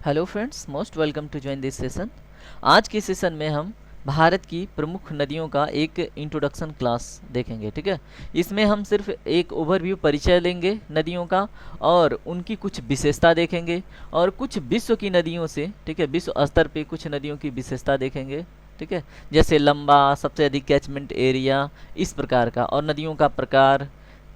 Hello friends, most welcome to join this session. आज के session में हम भारत की प्रमुख नदियों का एक इंट्रोडक्शन क्लास देखेंगे। ठीक है, इसमें हम सिर्फ एक ओवरव्यू परिचय लेंगे नदियों का और उनकी कुछ विशेषता देखेंगे और कुछ विश्व की नदियों से, ठीक है, विश्व स्तर पे कुछ नदियों की विशेषता देखेंगे। ठीक है, जैसे लंबा, सबसे अधिक कैचमेंट एरिया, इस प्रकार का, और नदियों का प्रकार।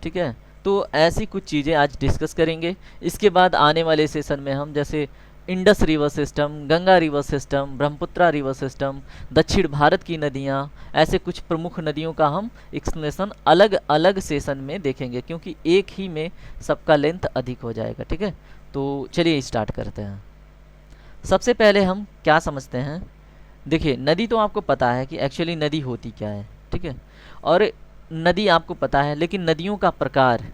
ठीक है, तो ऐसी कुछ चीज़ें आज डिस्कस करेंगे। इसके बाद आने वाले सेशन में हम जैसे Indus river system, Ganga river system, Brahmaputra river system, दक्षिण भारत की नदियाँ, ऐसे कुछ प्रमुख नदियों का हम एक्सप्लेनेशन अलग अलग सेशन में देखेंगे, क्योंकि एक ही में सबका लेंथ अधिक हो जाएगा। ठीक है, तो चलिए स्टार्ट करते हैं। सबसे पहले हम क्या समझते हैं। देखिए, नदी तो आपको पता है कि एक्चुअली नदी होती क्या है। ठीक है, और नदी आपको पता है, लेकिन नदियों का प्रकार,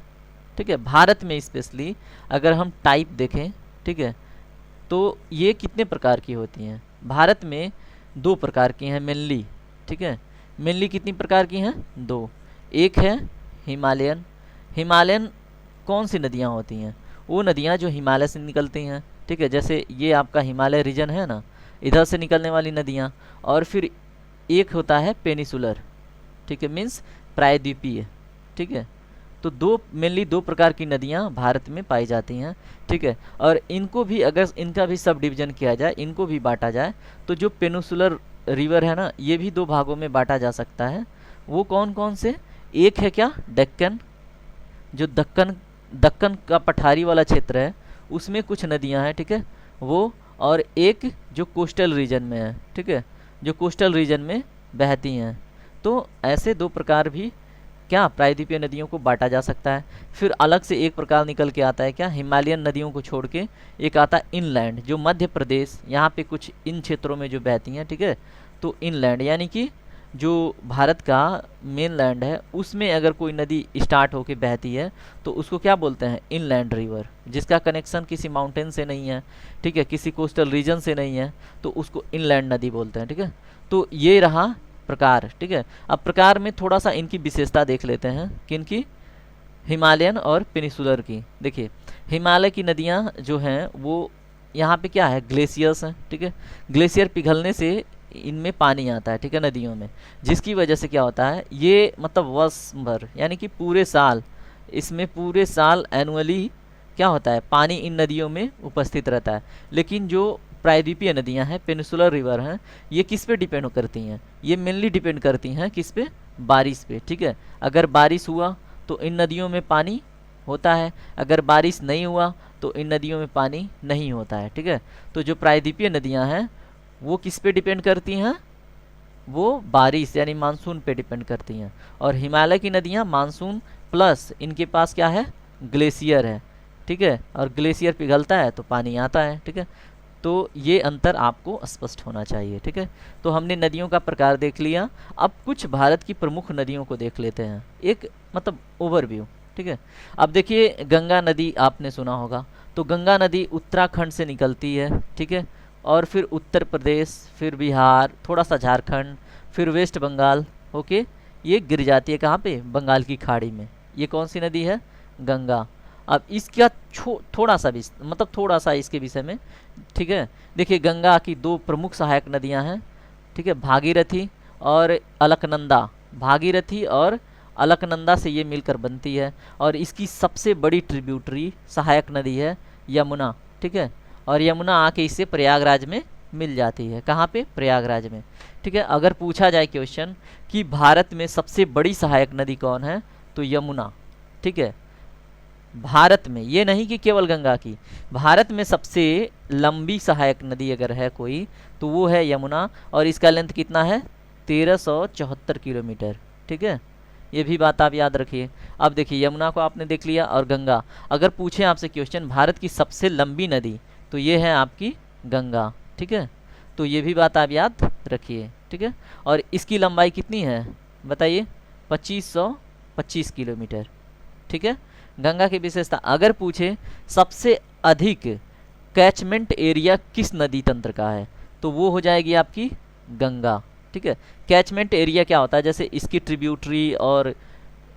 ठीक है, भारत में स्पेशली अगर हम टाइप देखें, ठीक है, तो ये कितने प्रकार की होती हैं। भारत में दो प्रकार की हैं मेनली। ठीक है, मेनली कितनी प्रकार की हैं? दो। एक है हिमालयन। हिमालयन कौन सी नदियाँ होती हैं? वो नदियाँ जो हिमालय से निकलती हैं। ठीक है, जैसे ये आपका हिमालय रीजन है ना, इधर से निकलने वाली नदियाँ। और फिर एक होता है पेनिसुलर, ठीक है, मीन्स प्रायद्वीपीय। ठीक है, तो मेनली दो प्रकार की नदियाँ भारत में पाई जाती हैं। ठीक है, और इनको भी अगर इनका भी सब डिवीजन किया जाए, इनको भी बांटा जाए, तो जो पेनिसुलर रिवर है ना, ये भी दो भागों में बांटा जा सकता है। वो कौन कौन से? एक है क्या, डेक्कन, जो दक्कन दक्कन का पठारी वाला क्षेत्र है, उसमें कुछ नदियाँ हैं। ठीक है, वो, और एक जो कोस्टल रीजन में है। ठीक है, जो कोस्टल रीजन में बहती हैं। तो ऐसे दो प्रकार भी क्या प्रायद्वीपीय नदियों को बांटा जा सकता है। फिर अलग से एक प्रकार निकल के आता है क्या, हिमालयन नदियों को छोड़ के एक आता है इनलैंड, जो मध्य प्रदेश यहाँ पे कुछ इन क्षेत्रों में जो बहती हैं। ठीक है, तो इनलैंड यानी कि जो भारत का मेन लैंड है, उसमें अगर कोई नदी स्टार्ट होके बहती है तो उसको क्या बोलते हैं? इनलैंड रिवर, जिसका कनेक्शन किसी माउंटेन से नहीं है, ठीक है, किसी कोस्टल रीजन से नहीं है, तो उसको इनलैंड नदी बोलते हैं। ठीक है, तो ये रहा प्रकार। ठीक है, अब प्रकार में थोड़ा सा इनकी विशेषता देख लेते हैं। किनकी? हिमालयन और पेनिसुलर की। देखिए, हिमालय की नदियाँ जो हैं वो यहाँ पे क्या है, ग्लेशियर्स हैं। ठीक है, ग्लेशियर पिघलने से इनमें पानी आता है, ठीक है, नदियों में, जिसकी वजह से क्या होता है, ये मतलब वर्ष भर यानी कि पूरे साल, इसमें पूरे साल एनुअली क्या होता है, पानी इन नदियों में उपस्थित रहता है। लेकिन जो प्रायद्वीपीय नदियां हैं, पेनिसुलर रिवर हैं, ये किस पे डिपेंड करती हैं? ये मेनली डिपेंड करती हैं किस पे? बारिश पे। ठीक है, अगर बारिश हुआ तो इन नदियों में पानी होता है, अगर बारिश नहीं हुआ तो इन नदियों में पानी नहीं होता है। ठीक है, तो जो प्रायद्वीपीय नदियां हैं वो किस पे डिपेंड करती हैं? वो बारिश यानी मानसून पे डिपेंड करती हैं। और हिमालय की नदियाँ मानसून प्लस इनके पास क्या है, ग्लेशियर है। ठीक है, और ग्लेशियर पिघलता है तो पानी आता है। ठीक है, तो ये अंतर आपको स्पष्ट होना चाहिए। ठीक है, तो हमने नदियों का प्रकार देख लिया। अब कुछ भारत की प्रमुख नदियों को देख लेते हैं, एक मतलब ओवरव्यू। ठीक है, अब देखिए, गंगा नदी आपने सुना होगा, तो गंगा नदी उत्तराखंड से निकलती है। ठीक है, और फिर उत्तर प्रदेश, फिर बिहार, थोड़ा सा झारखंड, फिर वेस्ट बंगाल होके ये गिर जाती है कहाँ पे? बंगाल की खाड़ी में। ये कौन सी नदी है? गंगा। अब इसका थोड़ा सा भी मतलब थोड़ा सा इसके विषय में, ठीक है, देखिए, गंगा की दो प्रमुख सहायक नदियां हैं। ठीक है, भागीरथी और अलकनंदा। भागीरथी और अलकनंदा से ये मिलकर बनती है, और इसकी सबसे बड़ी ट्रिब्यूटरी सहायक नदी है यमुना। ठीक है, और यमुना आके इससे प्रयागराज में मिल जाती है। कहाँ पे? प्रयागराज में। ठीक है, अगर पूछा जाए क्वेश्चन कि भारत में सबसे बड़ी सहायक नदी कौन है, तो यमुना। ठीक है, भारत में, ये नहीं कि केवल गंगा की, भारत में सबसे लंबी सहायक नदी अगर है कोई तो वो है यमुना, और इसका लेंथ कितना है? 1374 किलोमीटर। ठीक है, ये भी बात आप याद रखिए। अब देखिए, यमुना को आपने देख लिया, और गंगा। अगर पूछे आपसे क्वेश्चन भारत की सबसे लंबी नदी, तो ये है आपकी गंगा। ठीक है, तो ये भी बात आप याद रखिए। ठीक है, और इसकी लंबाई कितनी है बताइए? 2525 किलोमीटर। ठीक है, गंगा की विशेषता अगर पूछे सबसे अधिक कैचमेंट एरिया किस नदी तंत्र का है, तो वो हो जाएगी आपकी गंगा। ठीक है, कैचमेंट एरिया क्या होता है? जैसे इसकी ट्रिब्यूटरी और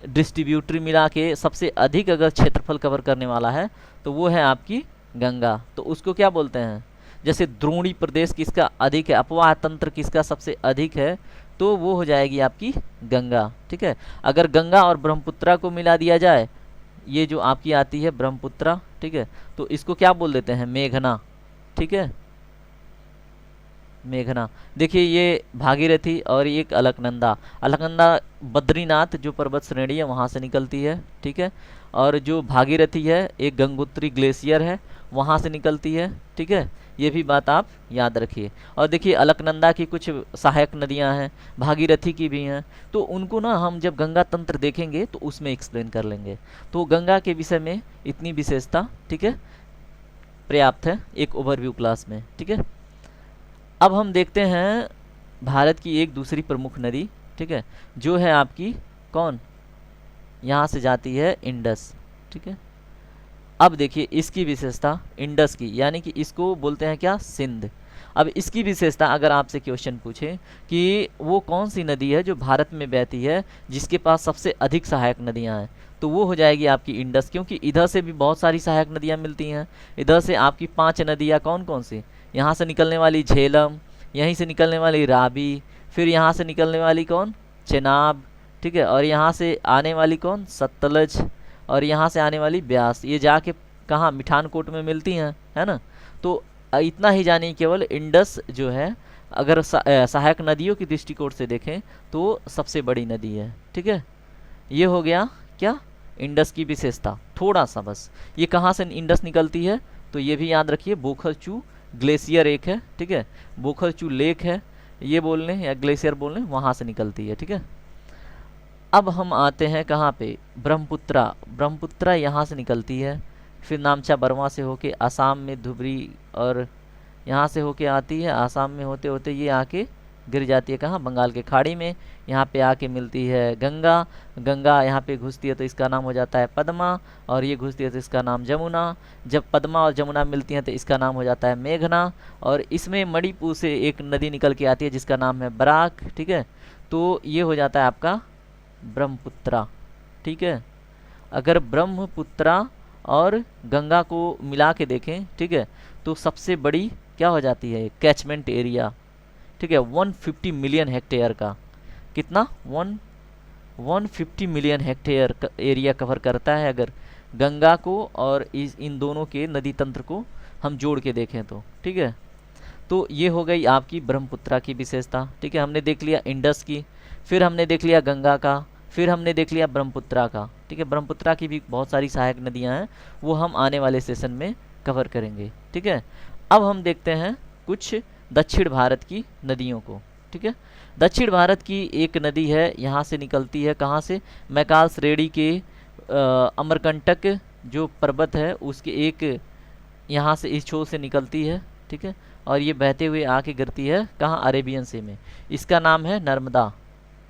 डिस्ट्रीब्यूटरी मिला के सबसे अधिक अगर क्षेत्रफल कवर करने वाला है तो वो है आपकी गंगा। तो उसको क्या बोलते हैं? जैसे द्रोणी प्रदेश किसका अधिक है, अपवाह तंत्र किसका सबसे अधिक है, तो वो हो जाएगी आपकी गंगा। ठीक है, अगर गंगा और ब्रह्मपुत्रा को मिला दिया जाए, ये जो आपकी आती है ब्रह्मपुत्रा, ठीक है, तो इसको क्या बोल देते हैं, मेघना। ठीक है, मेघना। देखिए ये भागीरथी और एक अलकनंदा। अलकनंदा बद्रीनाथ जो पर्वत श्रेणी है वहाँ से निकलती है। ठीक है, और जो भागीरथी है एक गंगोत्री ग्लेशियर है वहाँ से निकलती है। ठीक है, ये भी बात आप याद रखिए। और देखिए अलकनंदा की कुछ सहायक नदियाँ हैं, भागीरथी की भी हैं, तो उनको ना हम जब गंगा तंत्र देखेंगे तो उसमें एक्सप्लेन कर लेंगे। तो गंगा के विषय में इतनी विशेषता, ठीक है, पर्याप्त है एक ओवरव्यू क्लास में। ठीक है, अब हम देखते हैं भारत की एक दूसरी प्रमुख नदी, ठीक है, जो है आपकी कौन, यहाँ से जाती है इंडस। ठीक है, अब देखिए इसकी विशेषता इंडस की, यानी कि इसको बोलते हैं क्या, सिंध। अब इसकी विशेषता अगर आपसे क्वेश्चन पूछे कि वो कौन सी नदी है जो भारत में बहती है जिसके पास सबसे अधिक सहायक नदियां हैं, तो वो हो जाएगी आपकी इंडस, क्योंकि इधर से भी बहुत सारी सहायक नदियां मिलती हैं। इधर से आपकी 5 नदियां कौन कौन सी, यहाँ से निकलने वाली झेलम, यहीं से निकलने वाली रावी, फिर यहाँ से निकलने वाली कौन, चेनाब, ठीक है, और यहाँ से आने वाली कौन, सतलज, और यहाँ से आने वाली ब्यास। ये जाके कहाँ, मिठानकोट में मिलती हैं, है ना। तो इतना ही जानिए, केवल इंडस जो है अगर सहायक नदियों की दृष्टिकोण से देखें तो सबसे बड़ी नदी है। ठीक है, ये हो गया क्या, इंडस की विशेषता। थोड़ा सा बस, ये कहाँ से इंडस निकलती है तो ये भी याद रखिए, बोखरचू ग्लेशियर एक है, ठीक है, बोखरचू लेक है, ये बोल लें या ग्लेशियर बोल लें, वहाँ से निकलती है। ठीक है, अब हम आते हैं कहाँ पे, ब्रह्मपुत्रा। ब्रह्मपुत्रा यहाँ से निकलती है, फिर नामचा बरवा से होके आसाम में धुबरी, और यहाँ से होके आती है, आसाम में होते होते ये आके गिर जाती है कहाँ, बंगाल के खाड़ी में। यहाँ पे आके मिलती है गंगा, गंगा यहाँ पे घुसती है तो इसका नाम हो जाता है पद्मा, और ये घुसती है तो इसका नाम जमुना। जब पद्मा और जमुना मिलती हैं तो इसका नाम हो जाता है मेघना, और इसमें मणिपुर से एक नदी निकल के आती है जिसका नाम है बराक। ठीक है, तो ये हो जाता है आपका ब्रह्मपुत्रा। ठीक है, अगर ब्रह्मपुत्रा और गंगा को मिला के देखें, ठीक है, तो सबसे बड़ी क्या हो जाती है, कैचमेंट एरिया। ठीक है, 150 मिलियन हेक्टेयर का, कितना, 150 मिलियन हेक्टेयर एरिया कवर करता है अगर गंगा को और इन दोनों के नदी तंत्र को हम जोड़ के देखें तो। ठीक है, तो ये हो गई आपकी ब्रह्मपुत्रा की विशेषता। ठीक है, हमने देख लिया इंडस की, फिर हमने देख लिया गंगा का, फिर हमने देख लिया ब्रह्मपुत्रा का। ठीक है, ब्रह्मपुत्रा की भी बहुत सारी सहायक नदियां हैं, वो हम आने वाले सेशन में कवर करेंगे। ठीक है, अब हम देखते हैं कुछ दक्षिण भारत की नदियों को। ठीक है, दक्षिण भारत की एक नदी है, यहाँ से निकलती है कहाँ से, मैकाल श्रेणी के अमरकंटक जो पर्वत है उसके एक यहाँ से इस छोर से निकलती है। ठीक है, और ये बहते हुए आके गिरती है कहाँ, अरेबियन सी में। इसका नाम है नर्मदा।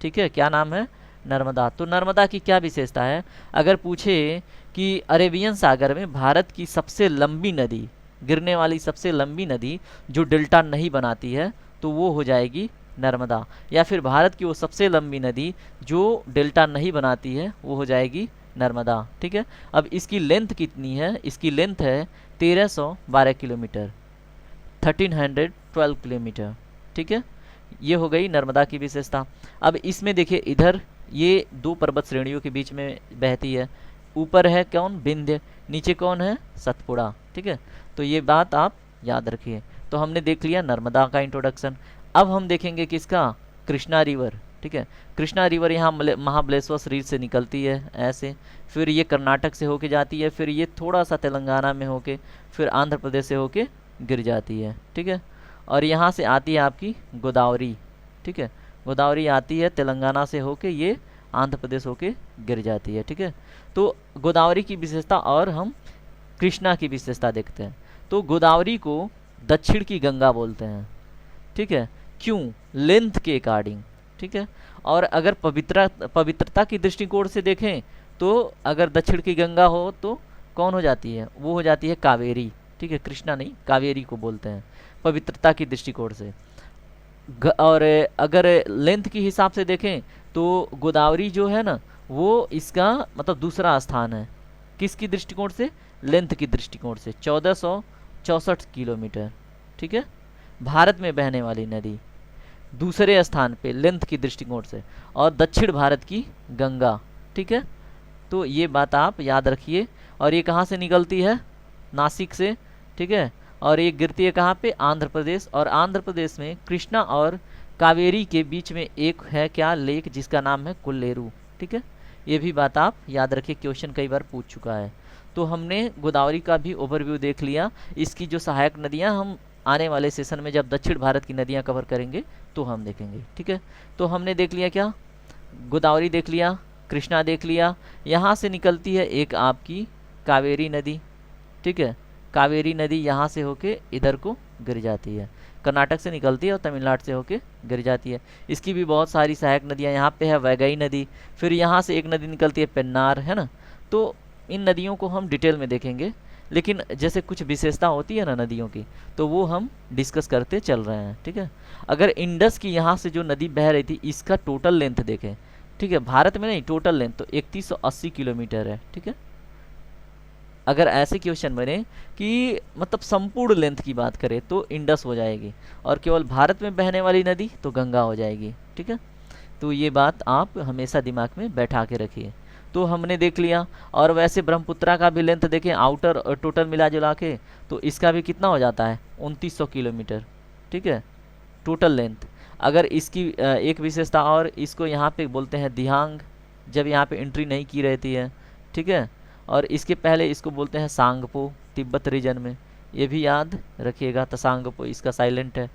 ठीक है, क्या नाम है, नर्मदा। तो नर्मदा की क्या विशेषता है, अगर पूछे कि अरेबियन सागर में भारत की सबसे लंबी नदी, गिरने वाली सबसे लंबी नदी जो डेल्टा नहीं बनाती है, तो वो हो जाएगी नर्मदा। या फिर भारत की वो सबसे लंबी नदी जो डेल्टा नहीं बनाती है, वो हो जाएगी नर्मदा। ठीक है, अब इसकी लेंथ कितनी है, इसकी लेंथ है 1312 किलोमीटर, 1312 किलोमीटर। ठीक है, ये हो गई नर्मदा की विशेषता। अब इसमें देखिए, इधर ये 2 पर्वत श्रेणियों के बीच में बहती है, ऊपर है कौन, विंध्य, नीचे कौन है, सतपुड़ा। ठीक है, तो ये बात आप याद रखिए। तो हमने देख लिया नर्मदा का इंट्रोडक्शन। अब हम देखेंगे किसका, कृष्णा रिवर। ठीक है, कृष्णा रिवर यहाँ महाबलेश्वर शरीर से निकलती है ऐसे, फिर ये कर्नाटक से होके जाती है, फिर ये थोड़ा सा तेलंगाना में होके, फिर आंध्र प्रदेश से होके गिर जाती है। ठीक है, और यहाँ से आती है आपकी गोदावरी। ठीक है, गोदावरी आती है तेलंगाना से होके, ये आंध्र प्रदेश होके गिर जाती है। ठीक है, तो गोदावरी की विशेषता और हम कृष्णा की विशेषता देखते हैं। तो गोदावरी को दक्षिण की गंगा बोलते हैं। ठीक है, क्यों, लेंथ के अकॉर्डिंग। ठीक है, और अगर पवित्रता की दृष्टिकोण से देखें तो अगर दक्षिण की गंगा हो तो कौन हो जाती है, वो हो जाती है कावेरी। ठीक है, कृष्णा नहीं, कावेरी को बोलते हैं पवित्रता की दृष्टिकोण से। और अगर लेंथ के हिसाब से देखें तो गोदावरी जो है ना, वो इसका मतलब दूसरा स्थान है, किसकी दृष्टिकोण से, लेंथ की दृष्टिकोण से, 1464 किलोमीटर। ठीक है, भारत में बहने वाली नदी दूसरे स्थान पे लेंथ की दृष्टिकोण से, और दक्षिण भारत की गंगा, ठीक है। तो ये बात आप याद रखिए। और ये कहाँ से निकलती है, नासिक से, ठीक है, और ये गिरती है कहाँ पे, आंध्र प्रदेश। और आंध्र प्रदेश में कृष्णा और कावेरी के बीच में एक है क्या, लेक, जिसका नाम है कोल्लेरू, ठीक है। ये भी बात आप याद रखिए, क्वेश्चन कई बार पूछ चुका है। तो हमने गोदावरी का भी ओवरव्यू देख लिया। इसकी जो सहायक नदियाँ हम आने वाले सेशन में जब दक्षिण भारत की नदियाँ कवर करेंगे तो हम देखेंगे, ठीक है। तो हमने देख लिया क्या, गोदावरी देख लिया, कृष्णा देख लिया, यहाँ से निकलती है एक आपकी कावेरी नदी, ठीक है। कावेरी नदी यहाँ से होके इधर को गिर जाती है, कर्नाटक से निकलती है और तमिलनाडु से होके गिर जाती है। इसकी भी बहुत सारी सहायक नदियाँ, यहाँ पे है वैगई नदी, फिर यहाँ से एक नदी निकलती है पेन्नार, है ना। तो इन नदियों को हम डिटेल में देखेंगे, लेकिन जैसे कुछ विशेषता होती है ना नदियों की, तो वो हम डिस्कस करते चल रहे हैं, ठीक है। अगर इंडस की यहाँ से जो नदी बह रही थी, इसका टोटल लेंथ देखें, ठीक है, भारत में नहीं, टोटल लेंथ तो 3180 किलोमीटर है, ठीक है। अगर ऐसे क्वेश्चन बने कि मतलब संपूर्ण लेंथ की बात करें तो इंडस हो जाएगी, और केवल भारत में बहने वाली नदी तो गंगा हो जाएगी, ठीक है। तो ये बात आप हमेशा दिमाग में बैठा के रखिए। तो हमने देख लिया। और वैसे ब्रह्मपुत्रा का भी लेंथ देखें, आउटर और टोटल मिला जुला के, तो इसका भी कितना हो जाता है, 2900 किलोमीटर, ठीक है, टोटल लेंथ। अगर इसकी एक विशेषता और, इसको यहाँ पे बोलते हैं दिहांग, जब यहाँ पे एंट्री नहीं की रहती है, ठीक है। और इसके पहले इसको बोलते हैं सांगपो, तिब्बत रीजन में, ये भी याद रखिएगा, तसांगपो इसका साइलेंट है,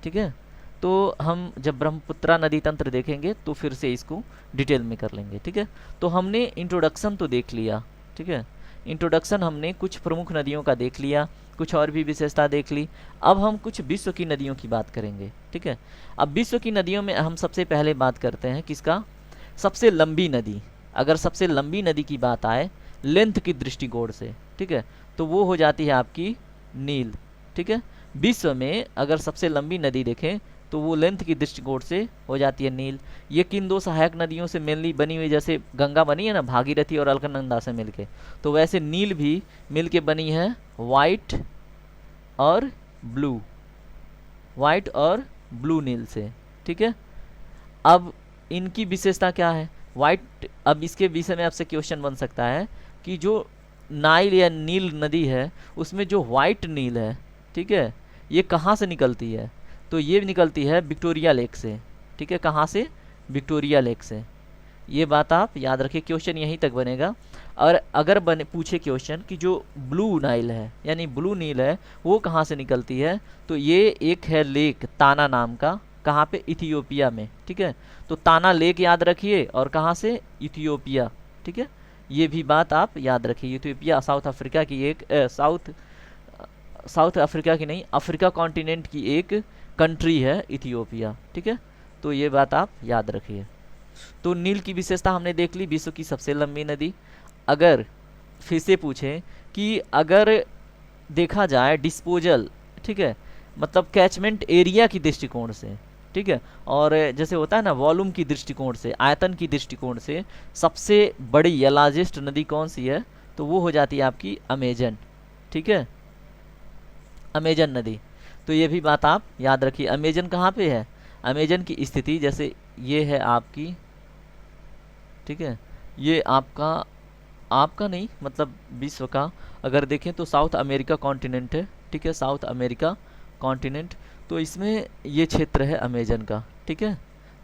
ठीक है। तो हम जब ब्रह्मपुत्रा नदी तंत्र देखेंगे तो फिर से इसको डिटेल में कर लेंगे, ठीक है। तो हमने इंट्रोडक्शन तो देख लिया, ठीक है, इंट्रोडक्शन हमने कुछ प्रमुख नदियों का देख लिया, कुछ और भी विशेषता देख ली। अब हम कुछ विश्व की नदियों की बात करेंगे, ठीक है। अब विश्व की नदियों में हम सबसे पहले बात करते हैं किसका, सबसे लंबी नदी। अगर सबसे लंबी नदी की बात आए लेंथ की दृष्टिकोण से, ठीक है, तो वो हो जाती है आपकी नील, ठीक है। विश्व में अगर सबसे लंबी नदी देखें तो वो लेंथ की दृष्टिकोण से हो जाती है नील। ये किन दो सहायक नदियों से मेनली बनी हुई, जैसे गंगा बनी है ना भागीरथी और अलकनंदा से मिलके, तो वैसे नील भी मिलके बनी है वाइट और ब्लू, वाइट और ब्लू नील से, ठीक है। अब इनकी विशेषता क्या है, वाइट, अब इसके विषय में आपसे क्वेश्चन बन सकता है कि जो नाइल या नील नदी है उसमें जो वाइट नील है, ठीक है, ये कहाँ से निकलती है, तो ये निकलती है विक्टोरिया लेक से, ठीक है। कहाँ से, विक्टोरिया लेक से। ये बात आप याद रखिए, क्वेश्चन यहीं तक बनेगा। और अगर पूछे क्वेश्चन कि जो ब्लू नाइल है यानी ब्लू नील है वो कहाँ से निकलती है, तो ये एक है लेक ताना नाम का, कहाँ पे, इथियोपिया में, ठीक है। तो ताना लेक याद रखिए, और कहाँ से, इथियोपिया, ठीक है। ये भी बात आप याद रखिए, इथियोपिया साउथ अफ्रीका की एक साउथ अफ्रीका की नहीं, अफ्रीका कॉन्टिनेंट की एक कंट्री है इथियोपिया, ठीक है। तो ये बात आप याद रखिए। तो नील की विशेषता हमने देख ली, विश्व की सबसे लंबी नदी। अगर फिर से पूछें कि अगर देखा जाए डिस्पोजल, ठीक है, मतलब कैचमेंट एरिया की दृष्टिकोण से, ठीक है, और जैसे होता है ना वॉल्यूम की दृष्टिकोण से, आयतन की दृष्टिकोण से सबसे बड़ी या लार्जेस्ट नदी कौन सी है, तो वो हो जाती है आपकी अमेजन, ठीक है, अमेजन नदी। तो ये भी बात आप याद रखिए। अमेजन कहाँ पे है, अमेजन की स्थिति जैसे ये है आपकी, ठीक है, ये आपका नहीं मतलब विश्व का अगर देखें तो साउथ अमेरिका कॉन्टिनेंट है, ठीक है, साउथ अमेरिका कॉन्टिनेंट। तो इसमें ये क्षेत्र है अमेजन का, ठीक है।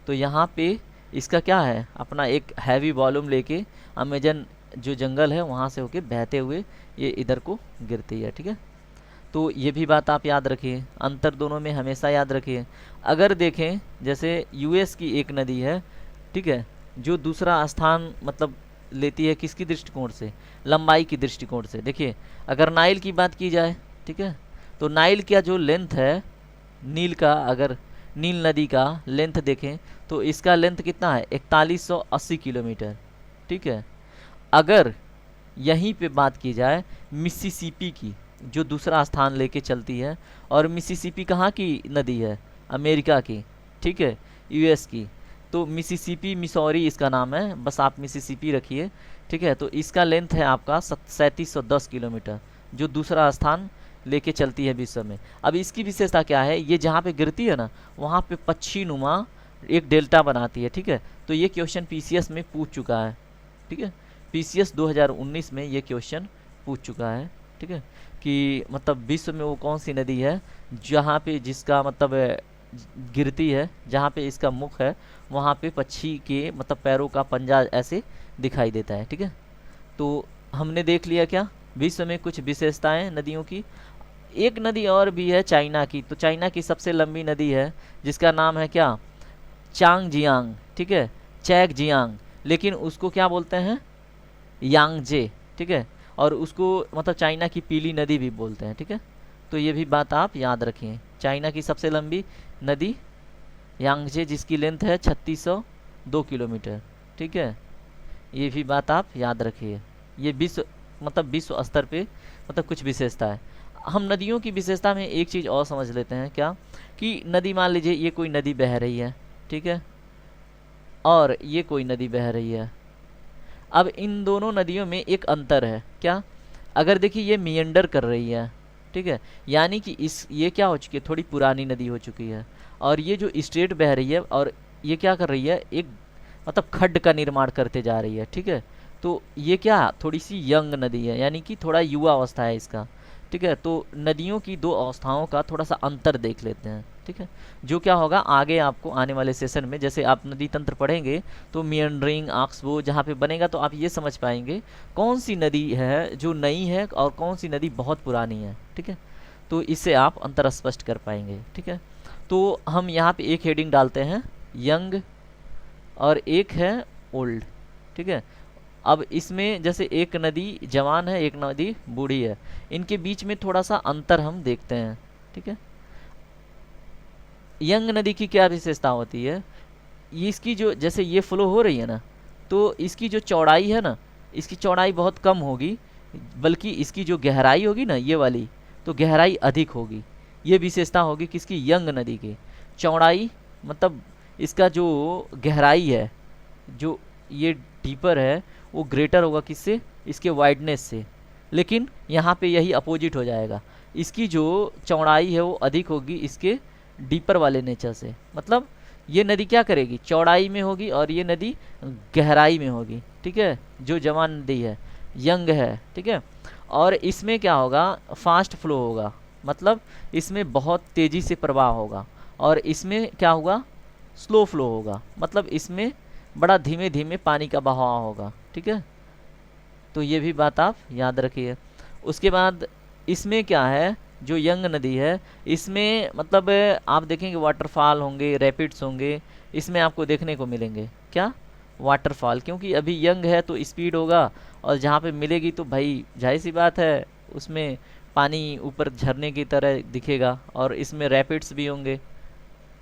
तो यहाँ पे इसका क्या है, अपना एक हैवी वॉल्यूम लेके अमेजन जो जंगल है वहाँ से होके बहते हुए ये इधर को गिरती है, ठीक है। तो ये भी बात आप याद रखिए, अंतर दोनों में हमेशा याद रखिए। अगर देखें जैसे यूएस की एक नदी है, ठीक है, जो दूसरा स्थान मतलब लेती है किसकी दृष्टिकोण से, लंबाई की दृष्टिकोण से। देखिए अगर नाइल की बात की जाए, ठीक है, तो नाइल का जो लेंथ है नील का, अगर नील नदी का लेंथ देखें तो इसका लेंथ कितना है, 4180 किलोमीटर, ठीक है। अगर यहीं पे बात की जाए मिसिसिपी की, जो दूसरा स्थान लेके चलती है, और मिसिसिपी कहाँ की नदी है, अमेरिका की, ठीक है, यूएस की। तो मिसिसिपी, मिसौरी इसका नाम है, बस आप मिसिसिपी रखिए, ठीक है। तो इसका लेंथ है आपका 3710 किलोमीटर, जो दूसरा स्थान लेके चलती है विश्व में। अब इसकी विशेषता क्या है, ये जहाँ पे गिरती है ना वहाँ पे पक्षी नुमा एक डेल्टा बनाती है, ठीक है। तो ये क्वेश्चन पीसीएस में पूछ चुका है, ठीक है। पीसीएस 2019 में ये क्वेश्चन पूछ चुका है, ठीक है, कि मतलब विश्व में वो कौन सी नदी है जहाँ पे जिसका मतलब गिरती है, जहाँ पे इसका मुख है वहाँ पे पक्षी के मतलब पैरों का पंजा ऐसे दिखाई देता है, ठीक है। तो हमने देख लिया क्या विश्व में कुछ विशेषताएं नदियों की। एक नदी और भी है चाइना की, तो चाइना की सबसे लंबी नदी है जिसका नाम है क्या, चांगजियांग, ठीक है, चैगजियांग, लेकिन उसको क्या बोलते हैं, यांगजे, ठीक है। और उसको मतलब चाइना की पीली नदी भी बोलते हैं, ठीक है। तो ये भी बात आप याद रखिए, चाइना की सबसे लंबी नदी यांगजे जिसकी लेंथ है 3602 किलोमीटर, ठीक है। ये भी बात आप याद रखिए। ये विश्व मतलब विश्व स्तर पे मतलब कुछ विशेषता है। हम नदियों की विशेषता में एक चीज़ और समझ लेते हैं क्या, कि नदी मान लीजिए ये कोई नदी बह रही है, ठीक है, और ये कोई नदी बह रही है। अब इन दोनों नदियों में एक अंतर है क्या, अगर देखिए ये मियंडर कर रही है, ठीक है, यानी कि इस ये क्या हो चुकी है, थोड़ी पुरानी नदी हो चुकी है। और ये जो स्ट्रेट बह रही है और ये क्या कर रही है, एक मतलब खड्ड का निर्माण करते जा रही है, ठीक है। तो ये क्या थोड़ी सी यंग नदी है, यानी कि थोड़ा युवा अवस्था है इसका, ठीक है। तो नदियों की दो अवस्थाओं का थोड़ा सा अंतर देख लेते हैं, ठीक है। जो क्या होगा आगे आपको आने वाले सेशन में, जैसे आप नदी तंत्र पढ़ेंगे तो मियंडरिंग ऑक्सबो जहाँ पे बनेगा तो आप ये समझ पाएंगे कौन सी नदी है जो नई है और कौन सी नदी बहुत पुरानी है, ठीक है। तो इससे आप अंतर स्पष्ट कर पाएंगे, ठीक है। तो हम यहाँ पे एक हेडिंग डालते हैं यंग और एक है ओल्ड, ठीक है। अब इसमें जैसे एक नदी जवान है एक नदी बूढ़ी है, इनके बीच में थोड़ा सा अंतर हम देखते हैं, ठीक है। यंग नदी की क्या विशेषता होती है, ये इसकी जो जैसे ये फ्लो हो रही है ना, तो इसकी जो चौड़ाई है ना, इसकी चौड़ाई बहुत कम होगी, बल्कि इसकी जो गहराई होगी ना ये वाली, तो गहराई अधिक होगी। ये विशेषता होगी किसकी, यंग नदी की। चौड़ाई मतलब इसका जो गहराई है, जो ये डीपर है वो ग्रेटर होगा किससे, इसके वाइडनेस से। लेकिन यहाँ पे यही अपोजिट हो जाएगा, इसकी जो चौड़ाई है वो अधिक होगी इसके डीपर वाले नेचर से। मतलब ये नदी क्या करेगी, चौड़ाई में होगी और ये नदी गहराई में होगी, ठीक है। जो जवान नदी है यंग है, ठीक है। और इसमें क्या होगा, फास्ट फ्लो होगा, मतलब इसमें बहुत तेज़ी से प्रवाह होगा। और इसमें क्या होगा, स्लो फ्लो होगा, मतलब इसमें बड़ा धीमे धीमे पानी का बहाव होगा, ठीक है। तो ये भी बात आप याद रखिए। उसके बाद इसमें क्या है, जो यंग नदी है इसमें मतलब आप देखेंगे वाटरफॉल होंगे, रैपिड्स होंगे, इसमें आपको देखने को मिलेंगे क्या, वाटरफॉल, क्योंकि अभी यंग है तो स्पीड होगा। और जहाँ पे मिलेगी तो भाई जाहिर सी बात है उसमें पानी ऊपर झरने की तरह दिखेगा, और इसमें रैपिड्स भी होंगे,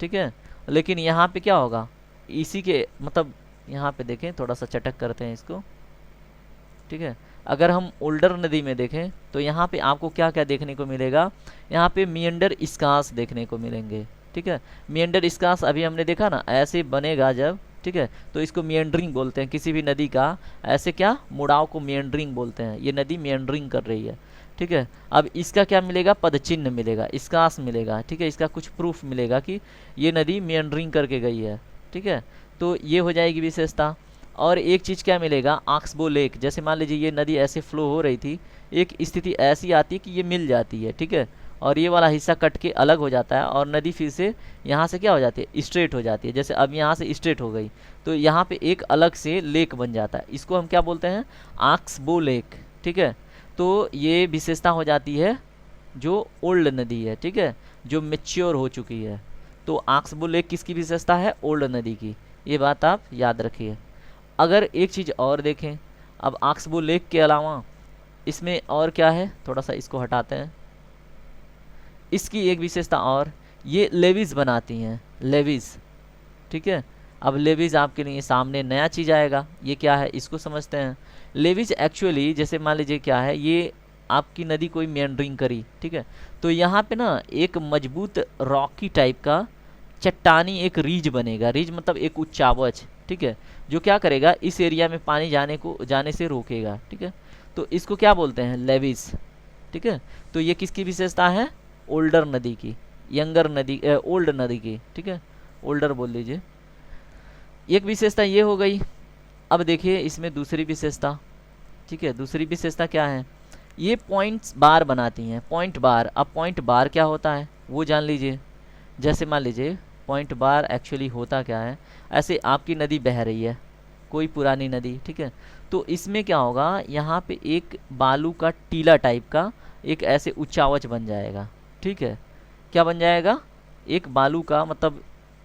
ठीक है। लेकिन यहाँ पे क्या होगा, इसी के मतलब यहाँ पे देखें थोड़ा सा चटक करते हैं इसको, ठीक है। अगर हम ओल्डर नदी में देखें तो यहाँ पे आपको क्या क्या देखने को मिलेगा, यहाँ पे मियंडर स्कास देखने को मिलेंगे, ठीक है। मियंडर स्कास अभी हमने देखा ना, ऐसे बनेगा जब, ठीक है, तो इसको मियंडरिंग बोलते हैं। किसी भी नदी का ऐसे क्या मुड़ाव को मियंडरिंग बोलते हैं, ये नदी मियंडरिंग कर रही है, ठीक है। अब इसका क्या मिलेगा, पदचिन्ह मिलेगा, स्कास मिलेगा, ठीक है। इसका कुछ प्रूफ मिलेगा कि ये नदी मियंडरिंग करके गई है, ठीक है। तो ये हो जाएगी विशेषता। और एक चीज़ क्या मिलेगा, ऑक्सबो लेक, जैसे मान लीजिए ये नदी ऐसे फ्लो हो रही थी, एक स्थिति ऐसी आती है कि ये मिल जाती है, ठीक है, और ये वाला हिस्सा कट के अलग हो जाता है और नदी फिर से यहाँ से क्या हो जाती है, स्ट्रेट हो जाती है। जैसे अब यहाँ से स्ट्रेट हो गई तो यहाँ पे एक अलग से लेक बन जाता है, इसको हम क्या बोलते हैं, ऑक्सबो लेक, ठीक है। तो ये विशेषता हो जाती है जो ओल्ड नदी है, ठीक है, जो मेच्योर हो चुकी है। तो ऑक्सबो लेक किसकी विशेषता है, ओल्ड नदी की, ये बात आप याद रखिए। अगर एक चीज़ और देखें, अब ऑक्सबो लेक के अलावा इसमें और क्या है, थोड़ा सा इसको हटाते हैं, इसकी एक विशेषता और, ये लेविस बनाती हैं, लेविस, ठीक है। अब लेविस आपके लिए सामने नया चीज़ आएगा, ये क्या है इसको समझते हैं। लेविस एक्चुअली जैसे मान लीजिए क्या है, ये आपकी नदी कोई मेंडरिंग करी, ठीक है, तो यहाँ पे ना एक मजबूत रॉकी टाइप का चट्टानी एक रीज बनेगा, रीज मतलब एक उच्चावच, ठीक है, जो क्या करेगा इस एरिया में पानी जाने से रोकेगा, ठीक है। तो इसको क्या बोलते हैं, लेविस, ठीक है। तो ये किसकी विशेषता है? ओल्डर नदी की, यंगर नदी, ओल्ड नदी की, ठीक है, ओल्डर बोल लीजिए। एक विशेषता ये हो गई। अब देखिए इसमें दूसरी विशेषता, ठीक है, दूसरी विशेषता क्या है? ये पॉइंट्स बार बनाती हैं, पॉइंट बार। अब पॉइंट बार क्या होता है वो जान लीजिए। जैसे मान लीजिए पॉइंट बार एक्चुअली होता क्या है, ऐसे आपकी नदी बह रही है, कोई पुरानी नदी, ठीक है, तो इसमें क्या होगा, यहाँ पे एक बालू का टीला टाइप का एक ऐसे उच्चावच बन जाएगा, ठीक है। क्या बन जाएगा? एक बालू का मतलब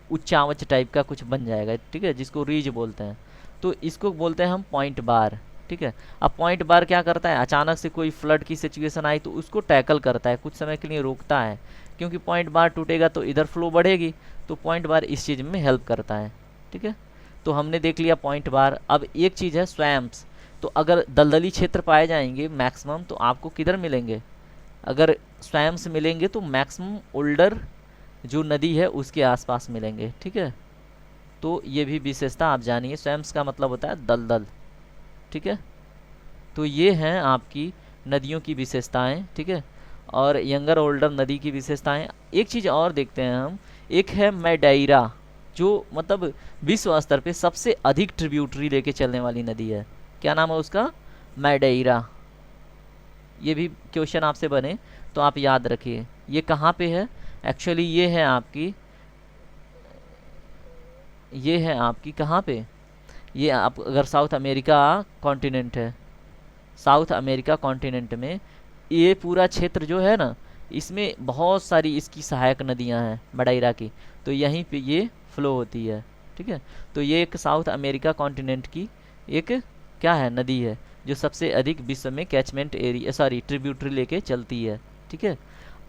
उच्चावच टाइप का कुछ बन जाएगा, ठीक है, जिसको रीज बोलते हैं। तो इसको बोलते हैं हम पॉइंट बार, ठीक है। अब पॉइंट बार क्या करता है? अचानक से कोई फ्लड की सिचुएशन आई तो उसको टैकल करता है, कुछ समय के लिए रोकता है, क्योंकि पॉइंट बार टूटेगा तो इधर फ्लो बढ़ेगी, तो पॉइंट बार इस चीज़ में हेल्प करता है, ठीक है। तो हमने देख लिया पॉइंट बार। अब एक चीज़ है स्वैम्प्स। तो अगर दलदली क्षेत्र पाए जाएंगे मैक्सिमम, तो आपको किधर मिलेंगे? अगर स्वैम्प्स मिलेंगे तो मैक्सिमम ओल्डर जो नदी है उसके आसपास मिलेंगे, ठीक है। तो ये भी विशेषता आप जानिए, स्वैम्प्स का मतलब होता है दलदल, ठीक है। तो ये हैं आपकी नदियों की विशेषताएं, ठीक है, और यंगर ओल्डर नदी की विशेषताएं। एक चीज़ और देखते हैं हम, एक है मैडेइरा, जो मतलब विश्व स्तर पे सबसे अधिक ट्रिब्यूटरी लेके चलने वाली नदी है। क्या नाम है उसका? मैडेइरा। ये भी क्वेश्चन आपसे बने तो आप याद रखिए। ये कहाँ पे है? एक्चुअली ये है आपकी कहाँ पे? ये आप अगर साउथ अमेरिका कॉन्टिनेंट है, साउथ अमेरिका कॉन्टिनेंट में ये पूरा क्षेत्र जो है ना, इसमें बहुत सारी इसकी सहायक नदियां हैं मैडेइरा की, तो यहीं पे ये फ्लो होती है, ठीक है। तो ये एक साउथ अमेरिका कॉन्टिनेंट की एक क्या है, नदी है, जो सबसे अधिक विश्व में कैचमेंट एरिया, सॉरी, ट्रिब्यूटरी लेके चलती है, ठीक है।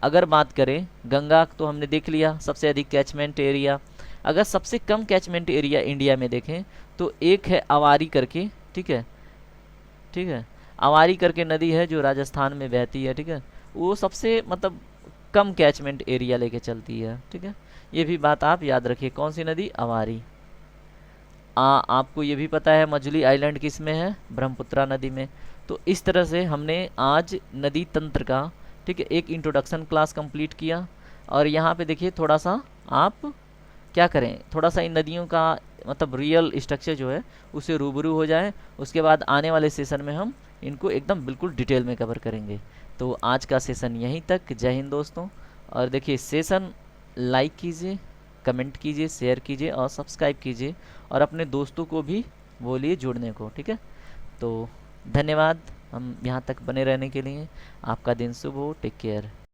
अगर बात करें गंगा, तो हमने देख लिया सबसे अधिक कैचमेंट एरिया। अगर सबसे कम कैचमेंट एरिया इंडिया में देखें तो एक है अवारी करके, ठीक है, ठीक है, अवारी करके नदी है जो राजस्थान में बहती है, ठीक है। वो सबसे मतलब कम कैचमेंट एरिया लेके चलती है, ठीक है। ये भी बात आप याद रखिए। कौन सी नदी? अवारी। आपको ये भी पता है मजुली आइलैंड किस में है? ब्रह्मपुत्रा नदी में। तो इस तरह से हमने आज नदी तंत्र का, ठीक है, एक इंट्रोडक्शन क्लास कंप्लीट किया। और यहाँ पे देखिए थोड़ा सा आप क्या करें, थोड़ा सा इन नदियों का मतलब रियल स्ट्रक्चर जो है उससे रूबरू हो जाए। उसके बाद आने वाले सेशन में हम इनको एकदम बिल्कुल डिटेल में कवर करेंगे। तो आज का सेशन यहीं तक। जय हिंद दोस्तों। और देखिए सेशन लाइक कीजिए, कमेंट कीजिए, शेयर कीजिए और सब्सक्राइब कीजिए, और अपने दोस्तों को भी बोलिए जुड़ने को, ठीक है। तो धन्यवाद हम यहाँ तक बने रहने के लिए। आपका दिन शुभ हो। Take care.